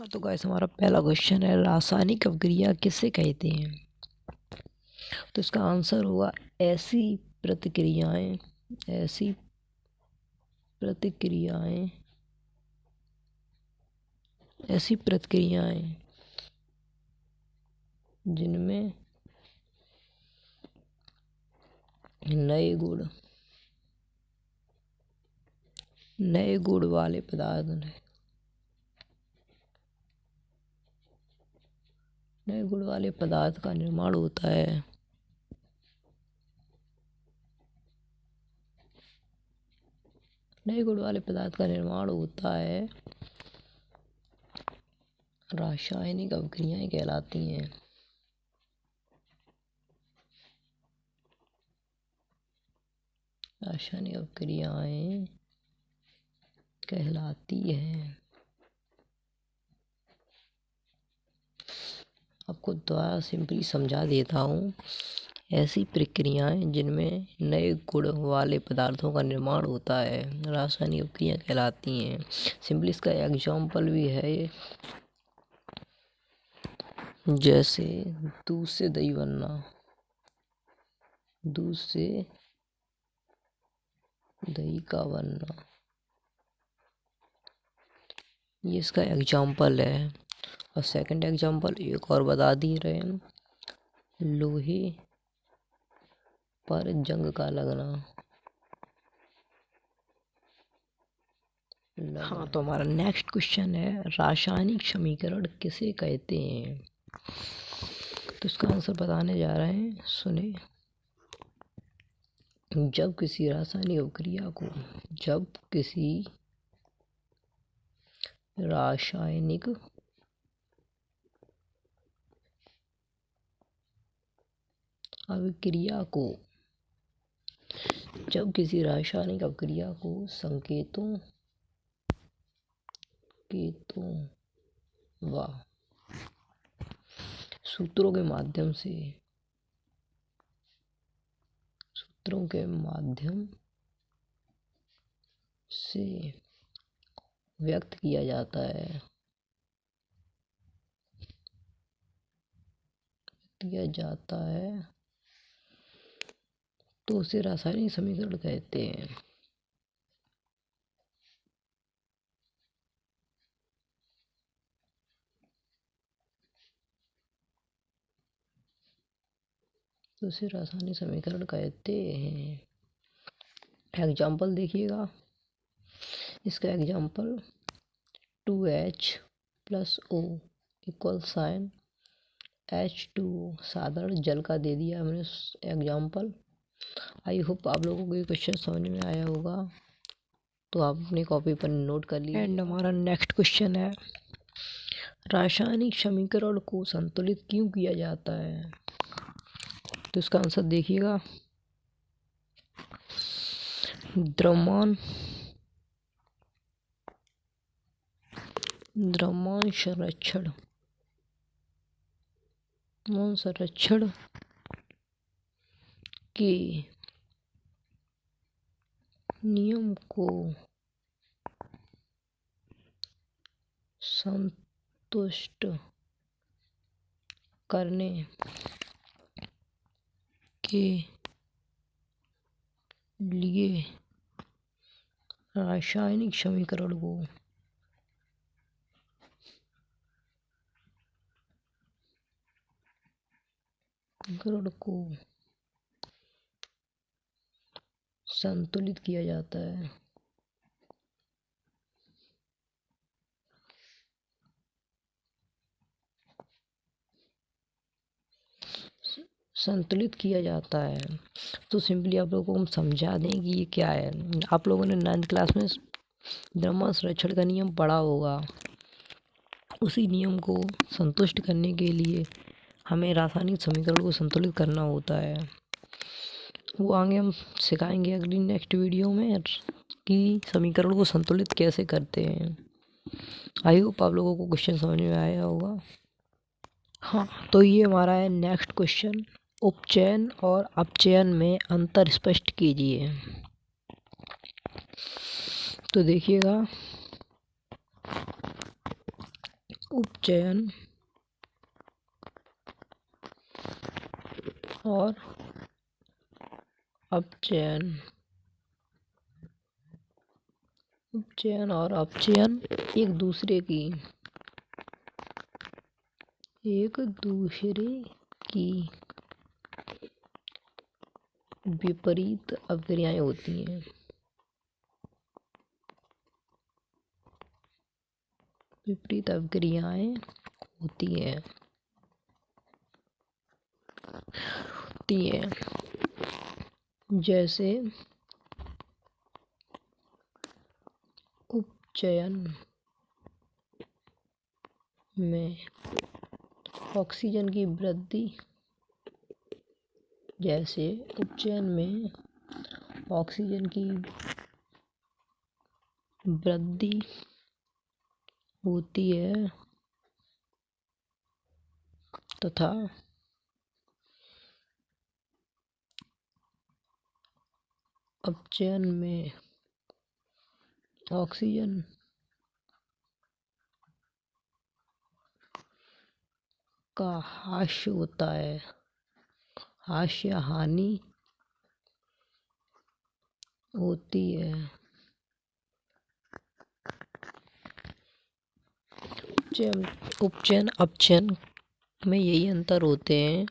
तो गाइस हमारा पहला क्वेश्चन है, रासायनिक अभिक्रिया किसे कहते हैं। तो इसका आंसर होगा ऐसी प्रतिक्रियाएं ऐसी प्रतिक्रियाएं ऐसी प्रतिक्रियाएं जिनमें नए गुण वाले पदार्थ नए गुण वाले पदार्थ का निर्माण होता है। नए गुण वाले पदार्थ का निर्माण होता है रासायनिक अभिक्रियाएं कहलाती हैं। रासायनिक अभिक्रियाएं कहलाती हैं। आपको दोबारा सिंपली समझा देता हूँ। ऐसी प्रक्रियाएं जिनमें नए गुण वाले पदार्थों का निर्माण होता है रासायनिक अभिक्रिया कहलाती हैं। सिंपली इसका एग्जाम्पल भी है, जैसे दूध से दही बनना, दूध से दही का बनना, ये इसका एग्जाम्पल है। और सेकंड एग्जाम्पल एक और बता दिए रहे हैं, लोहे पर जंग का लगना। हाँ, तो हमारा नेक्स्ट क्वेश्चन है, रासायनिक समीकरण किसे कहते हैं। तो इसका आंसर बताने जा रहे हैं, सुने। जब किसी रासायनिक अभिक्रिया को जब किसी रासायनिक अभिक्रिया को संकेतों व सूत्रों के माध्यम से व्यक्त किया जाता है तो उसे रासायनिक समीकरण कहते हैं। एग्जाम्पल देखिएगा, इसका example 2H+O equal sign H2O साधारण जल का दे दिया हमने एग्जाम्पल। आई होप आप लोगों को ये क्वेश्चन समझ में आया होगा, तो आप अपनी कॉपी पर नोट कर लीजिए। एंड हमारा नेक्स्ट क्वेश्चन है, रासायनिक समीकरण को संतुलित क्यों किया जाता है। तो इसका आंसर देखिएगा, द्रव्यमान संरक्षण के नियम को संतुष्ट करने के लिए रासायनिक समीकरण को संतुलित किया जाता है। तो सिंपली आप लोगों को हम समझा दें कि ये क्या है। आप लोगों ने 9th क्लास में द्रव्यमान संरक्षण का नियम पढ़ा होगा। उसी नियम को संतुष्ट करने के लिए हमें रासायनिक समीकरण को संतुलित करना होता है। वो आगे हम सिखाएंगे अगली नेक्स्ट वीडियो में कि समीकरण को संतुलित कैसे करते हैं। आई होप आप लोगों को क्वेश्चन समझ में आया होगा। हाँ, तो ये हमारा है नेक्स्ट क्वेश्चन, उपचयन और अपचयन में अंतर स्पष्ट कीजिए। तो देखिएगा, उपचयन और अपचयन। उपचयन और अपचयन एक दूसरे की विपरीत अभिक्रियाएं होती हैं। विपरीत अभिक्रियाएं होती हैं जैसे उपचयन में ऑक्सीजन की वृद्धि होती है तथा अपचयन में ऑक्सीजन का ह्रास होता है, ह्रास या हानि होती है। उपचयन अपचयन में यही अंतर होते हैं